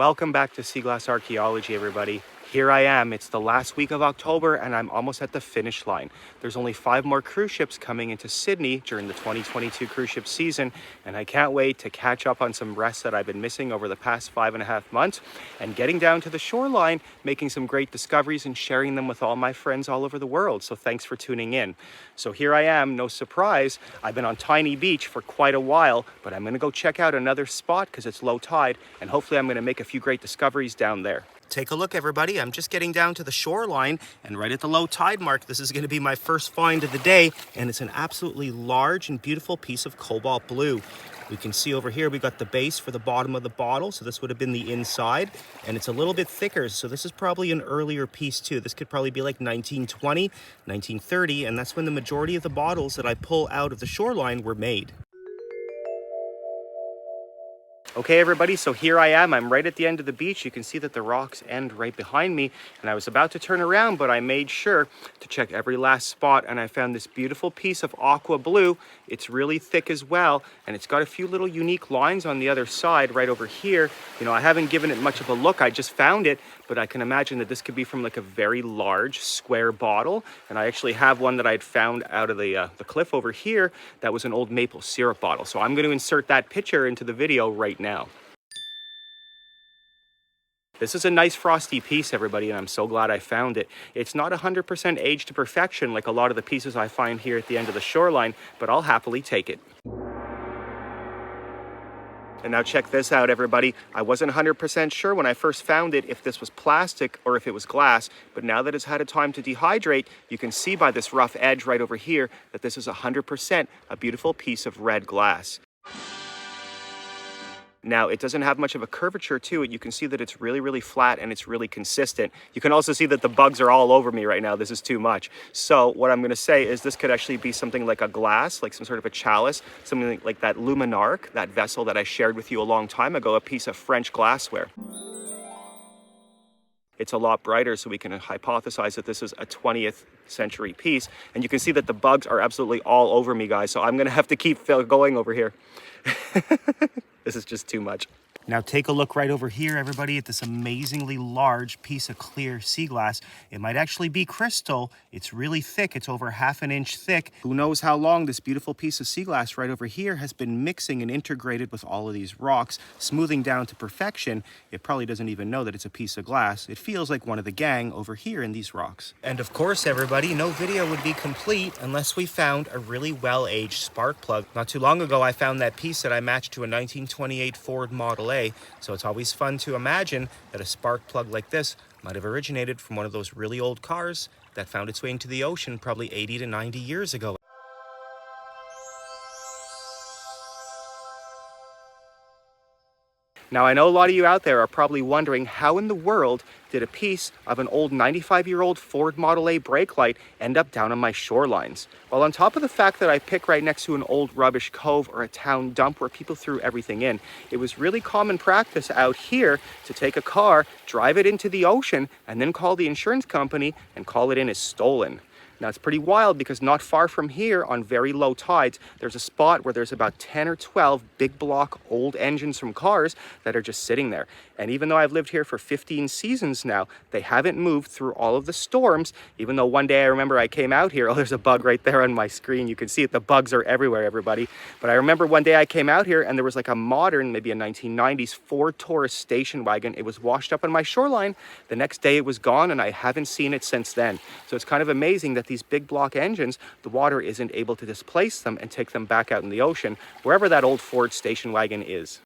Welcome back to Sea Glass Archaeology, everybody. Here I am. It's the last week of October and I'm almost at the finish line. There's only 5 more cruise ships coming into Sydney during the 2022 cruise ship season, and I can't wait to catch up on some rest that I've been missing over the past 5.5 months and getting down to the shoreline, making some great discoveries and sharing them with all my friends all over the world. So thanks for tuning in. So here I am, no surprise. I've been on Tiny Beach for quite a while, but I'm gonna go check out another spot because it's low tide, and hopefully I'm gonna make a few great discoveries down there. Take a look, everybody. I'm just getting down to the shoreline, and right at the low tide mark, this is going to be my first find of the day, and it's an absolutely large and beautiful piece of cobalt blue. We can see over here we got the base for the bottom of the bottle, so this would have been the inside, and it's a little bit thicker, so this is probably an earlier piece too. This could probably be like 1920, 1930, and that's when the majority of the bottles that I pull out of the shoreline were made. Okay, everybody, so here I am. I'm right at the end of the beach. You can see that the rocks end right behind me, and I was about to turn around, but I made sure to check every last spot, and I found this beautiful piece of aqua blue. It's really thick as well, and it's got a few little unique lines on the other side right over here. You know, I haven't given it much of a look. I just found it, but I can imagine that this could be from like a very large square bottle, and I actually have one that I'd found out of the cliff over here that was an old maple syrup bottle. So I'm going to insert that picture into the video right now. This is a nice frosty piece, everybody, and I'm so glad I found it. It's not 100% aged to perfection like a lot of the pieces I find here at the end of the shoreline, but I'll happily take it. And now check this out, everybody. I wasn't 100% sure when I first found it if this was plastic or if it was glass, but now that it's had a time to dehydrate, you can see by this rough edge right over here that this is 100% a beautiful piece of red glass. Now, it doesn't have much of a curvature to it. You can see that it's really flat and it's really consistent. You can also see that the bugs are all over me right now. This is too much. So what I'm going to say is this could actually be something like a glass, like some sort of a chalice, something like that luminarc, that vessel that I shared with you a long time ago, a piece of French glassware. It's a lot brighter, so we can hypothesize that this is a 20th century piece. And you can see that the bugs are absolutely all over me, guys. So I'm going to have to keep going over here. This is just too much. Now take a look right over here, everybody, at this amazingly large piece of clear sea glass. It might actually be crystal. It's really thick. It's over ½ an inch thick. Who knows how long this beautiful piece of sea glass right over here has been mixing and integrated with all of these rocks, smoothing down to perfection. It probably doesn't even know that it's a piece of glass. It feels like one of the gang over here in these rocks. And of course, everybody, no video would be complete unless we found a really well-aged spark plug. Not too long ago, I found that piece that I matched to a 1928 Ford Model A. So it's always fun to imagine that a spark plug like this might have originated from one of those really old cars that found its way into the ocean probably 80 to 90 years ago. Now, I know a lot of you out there are probably wondering how in the world did a piece of an old 95-year-old Ford Model A brake light end up down on my shorelines? Well, on top of the fact that I pick right next to an old rubbish cove or a town dump where people threw everything in, it was really common practice out here to take a car, drive it into the ocean, and then call the insurance company and call it in as stolen. Now, it's pretty wild because not far from here on very low tides, there's a spot where there's about 10 or 12 big block old engines from cars that are just sitting there. And even though I've lived here for 15 seasons now, they haven't moved through all of the storms, even though one day I remember I came out here. Oh, there's a bug right there on my screen. You can see it. The bugs are everywhere, everybody. But I remember one day I came out here and there was like a modern, maybe a 1990s Ford Taurus station wagon. It was washed up on my shoreline. The next day it was gone and I haven't seen it since then. So it's kind of amazing that these big block engines, the water isn't able to displace them and take them back out in the ocean, wherever that old Ford station wagon is.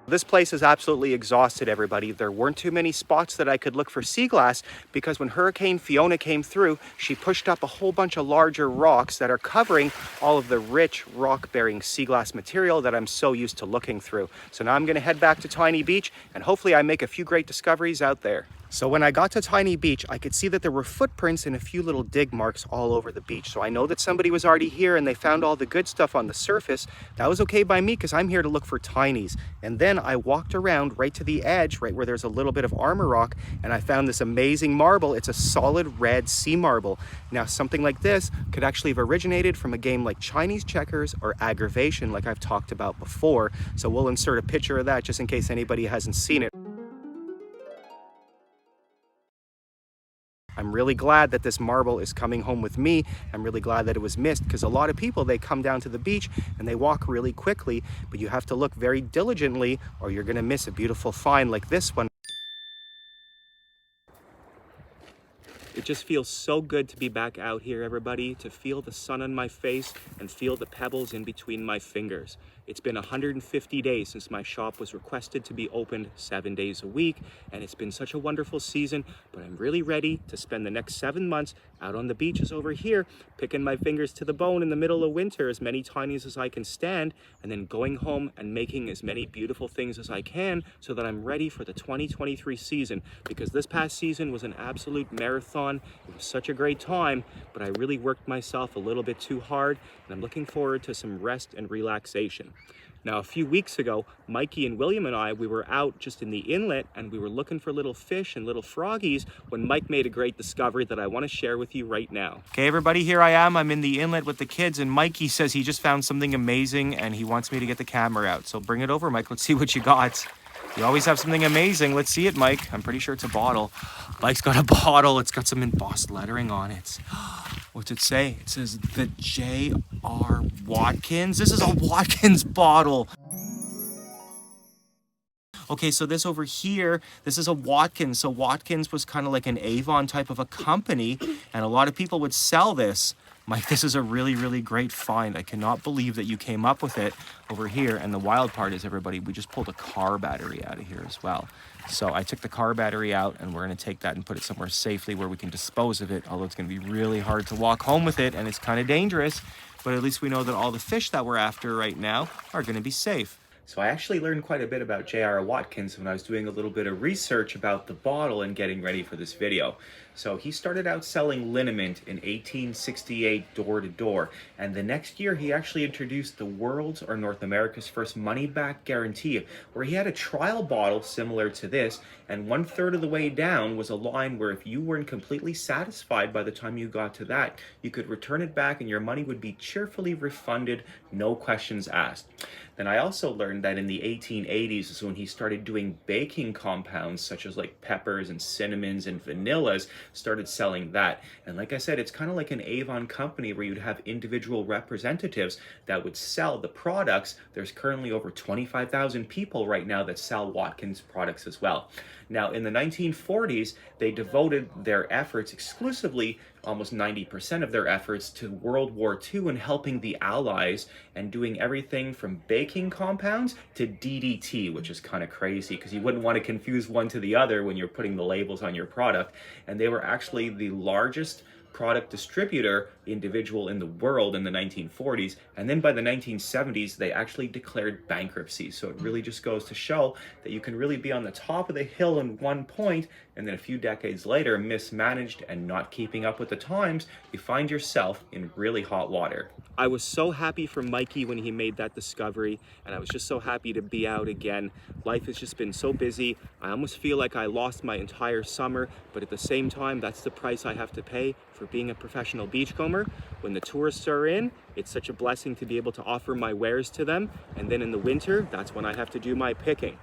This place is absolutely exhausted, everybody. There weren't too many spots that I could look for sea glass because when Hurricane Fiona came through, she pushed up a whole bunch of larger rocks that are covering all of the rich rock-bearing sea glass material that I'm so used to looking through. So now I'm going to head back to Tiny Beach and hopefully I make a few great discoveries out there. So when I got to Tiny Beach, I could see that there were footprints and a few little dig marks all over the beach. So I know that somebody was already here and they found all the good stuff on the surface. That was okay by me because I'm here to look for tinies. And then I walked around right to the edge, right where there's a little bit of armor rock, and I found this amazing marble. It's a solid red sea marble. Now, something like this could actually have originated from a game like Chinese checkers or aggravation, like I've talked about before. So we'll insert a picture of that just in case anybody hasn't seen it. I'm really glad that this marble is coming home with me. I'm really glad that it was missed because a lot of people, they come down to the beach and they walk really quickly, but you have to look very diligently or you're gonna miss a beautiful find like this one. It just feels so good to be back out here, everybody, to feel the sun on my face and feel the pebbles in between my fingers. It's been 150 days since my shop was requested to be opened 7 days a week, and it's been such a wonderful season, but I'm really ready to spend the next 7 months out on the beaches over here, picking my fingers to the bone in the middle of winter, as many tinies as I can stand, and then going home and making as many beautiful things as I can so that I'm ready for the 2023 season, because this past season was an absolute marathon. It was such a great time, but I really worked myself a little bit too hard, and I'm looking forward to some rest and relaxation. Now, a few weeks ago, Mikey and William and I, we were out just in the inlet and we were looking for little fish and little froggies when Mike made a great discovery that I want to share with you right now. Okay, everybody, here I am. I'm in the inlet with the kids, and Mikey says he just found something amazing and he wants me to get the camera out. So bring it over, Mike. Let's see what you got. You always have something amazing. Let's see it, Mike. I'm pretty sure it's a bottle. Mike's got a bottle. It's got some embossed lettering on it. What's it say? It says the J.R. Watkins. This is a Watkins bottle. Okay, so this over here, this is a Watkins. So Watkins was kind of like an Avon type of a company, and a lot of people would sell this. Mike, this is a really, really great find. I cannot believe that you came up with it over here. And the wild part is, everybody, we just pulled a car battery out of here as well. So I took the car battery out, and we're going to take that and put it somewhere safely where we can dispose of it, although it's going to be really hard to walk home with it, and it's kind of dangerous. But at least we know that all the fish that we're after right now are going to be safe. So I actually learned quite a bit about J.R. Watkins when I was doing a little bit of research about the bottle and getting ready for this video. So he started out selling liniment in 1868 door to door, and the next year he actually introduced the world's or North America's first money-back guarantee, where he had a trial bottle similar to this, and 1/3 of the way down was a line where if you weren't completely satisfied by the time you got to that, you could return it back and your money would be cheerfully refunded, no questions asked. Then I also learned that in the 1880s is when he started doing baking compounds such as like peppers and cinnamons and vanillas, started selling that. And like I said, it's kind of like an Avon company where you'd have individual representatives that would sell the products. There's currently over 25,000 people right now that sell Watkins products as well. Now, in the 1940s, they devoted their efforts exclusively, almost 90% of their efforts, to World War II and helping the Allies and doing everything from baking compounds to DDT, which is kind of crazy because you wouldn't want to confuse one to the other when you're putting the labels on your product. And they were actually the largest product distributor individual in the world in the 1940s, and then by the 1970s they actually declared bankruptcy. So it really just goes to show that you can really be on the top of the hill in one point, and then a few decades later, mismanaged and not keeping up with the times, you find yourself in really hot water. I was so happy for Mikey when he made that discovery, and I was just so happy to be out again. Life has just been so busy. I almost feel like I lost my entire summer, but at the same time, that's the price I have to pay for being a professional beachcomber. When the tourists are in, it's such a blessing to be able to offer my wares to them, and then in the winter, that's when I have to do my picking.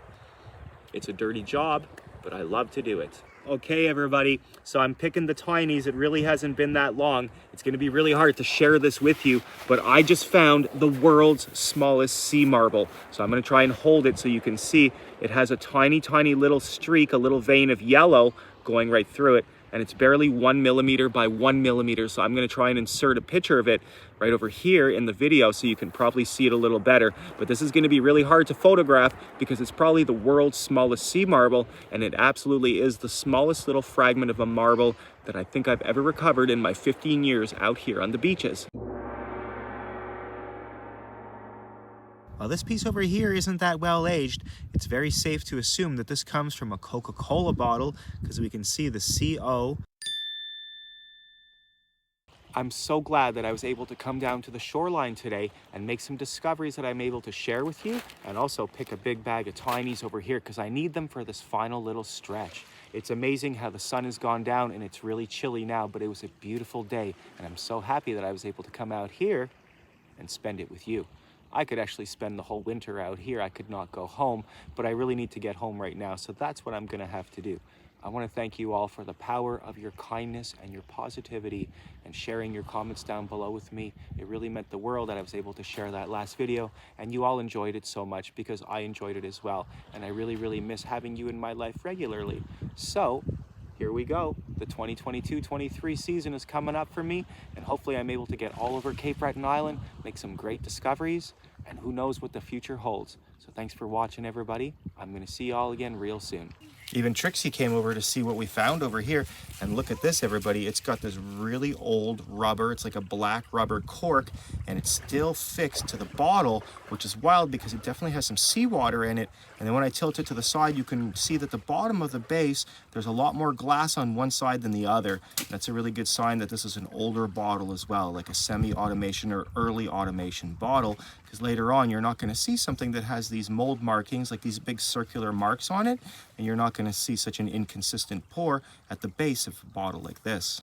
It's a dirty job, but I love to do it. Okay, everybody, so I'm picking the tinies. It really hasn't been that long. It's gonna be really hard to share this with you, but I just found the world's smallest sea marble. So I'm gonna try and hold it so you can see. It has a tiny, tiny little streak, a little vein of yellow going right through it, and it's barely 1 millimeter by 1 millimeter. So I'm gonna try and insert a picture of it right over here in the video so you can probably see it a little better. But this is gonna be really hard to photograph because it's probably the world's smallest sea marble, and it absolutely is the smallest little fragment of a marble that I think I've ever recovered in my 15 years out here on the beaches. While this piece over here isn't that well aged, it's very safe to assume that this comes from a Coca-Cola bottle because we can see the CO. I'm so glad that I was able to come down to the shoreline today and make some discoveries that I'm able to share with you, and also pick a big bag of tinies over here because I need them for this final little stretch. It's amazing how the sun has gone down and it's really chilly now, but it was a beautiful day and I'm so happy that I was able to come out here and spend it with you. I could actually spend the whole winter out here. I could not go home, but I really need to get home right now, so that's what I'm gonna have to do. I want to thank you all for the power of your kindness and your positivity and sharing your comments down below with me. It really meant the world that I was able to share that last video, and you all enjoyed it so much because I enjoyed it as well. And I really, really miss having you in my life regularly. So here we go. The 2022-23 season is coming up for me, and hopefully I'm able to get all over Cape Breton Island, make some great discoveries, and who knows what the future holds. So thanks for watching, everybody. I'm going to see you all again real soon. Even Trixie came over to see what we found over here. And look at this, everybody. It's got this really old rubber. It's like a black rubber cork, and it's still fixed to the bottle, which is wild because it definitely has some seawater in it. And then when I tilt it to the side, you can see that the bottom of the base, there's a lot more glass on one side than the other. That's a really good sign that this is an older bottle as well, like a semi-automation or early automation bottle, because later on you're not going to see something that has these mold markings, like these big circular marks on it, and you're not going to see such an inconsistent pour at the base of a bottle like this.